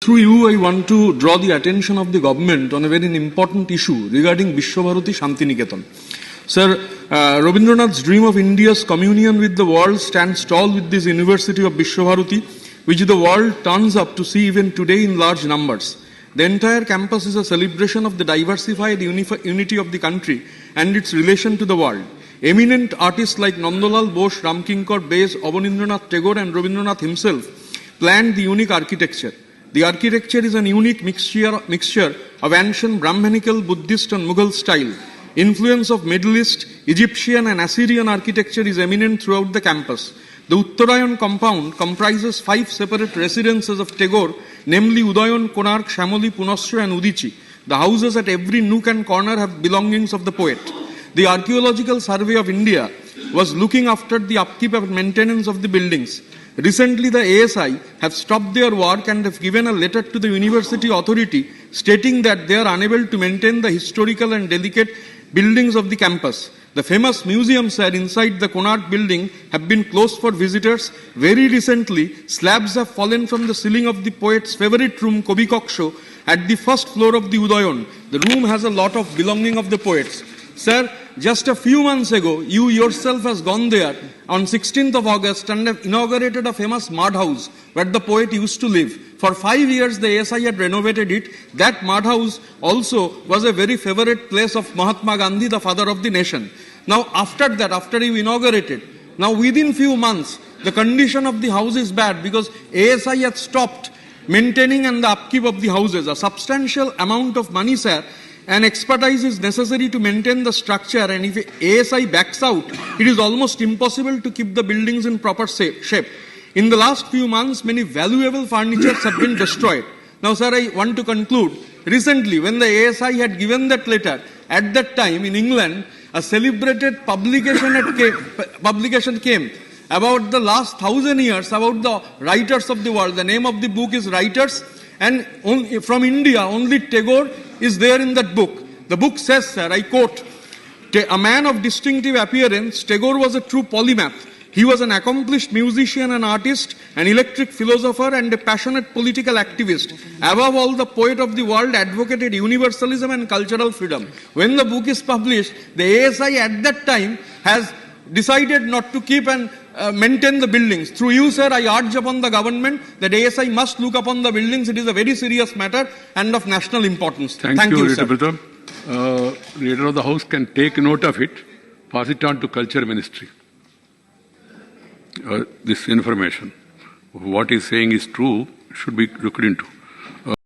through you, I want to draw the attention of the government on a very important issue regarding Visva Bharati Shantiniketan. Sir, Rabindranath's dream of India's communion with the world stands tall with this University of Visva Bharati, which the world turns up to see even today in large numbers. The entire campus is a celebration of the diversified unity of the country and its relation to the world. Eminent artists like Nandalal Bose, Ramkinkar Base, Abanindranath Tagore and Rabindranath himself planned the unique architecture. The architecture is an unique mixture of ancient Brahmanical, Buddhist and Mughal style. Influence of Middle East, Egyptian and Assyrian architecture is eminent throughout the campus. The Uttarayan compound comprises 5 separate residences of Tagore, namely Udayan, Konark, Shamoli, Punasya and Udichi. The houses at every nook and corner have belongings of the poet. The Archeological Survey of India was looking after the upkeep and maintenance of the buildings. Recently, the ASI have stopped their work and have given a letter to the university authority stating that they are unable to maintain the historical and delicate buildings of the campus. The famous museums inside the Konark building have been closed for visitors. Very recently, slabs have fallen from the ceiling of the poet's favorite room, Kobi Koksho, at the first floor of the Udayan. The room has a lot of belonging of the poets. Sir, just a few months ago, you yourself has gone there on 16th of August and have inaugurated a famous mud house where the poet used to live. For 5 years, the ASI had renovated it. That mud house also was a very favorite place of Mahatma Gandhi, the father of the nation. Now, after that, after you inaugurated, now within few months, the condition of the house is bad because ASI had stopped maintaining and the upkeep of the houses. A substantial amount of money, sir, and expertise is necessary to maintain the structure, and if ASI backs out, it is almost impossible to keep the buildings in proper shape. In the last few months, many valuable furnitures have been destroyed. Now, sir, I want to conclude. Recently, when the ASI had given that letter, at that time in England, a celebrated publication came about the last 1,000 years, about the writers of the world. The name of the book is Writers, and from India, only Tagore is there in that book. The book says, sir, I quote, "A man of distinctive appearance, Tagore was a true polymath. He was an accomplished musician and artist, an electric philosopher and a passionate political activist. Above all, the poet of the world advocated universalism and cultural freedom." When the book is published, the ASI at that time has decided not to keep and maintain the buildings. Through you, sir, I urge upon the government that ASI must look upon the buildings. It is a very serious matter and of national importance. Thank you, Ritabrata. Leader of the House can take note of it, pass it on to Culture Ministry. This information, what he is saying is true, should be looked into.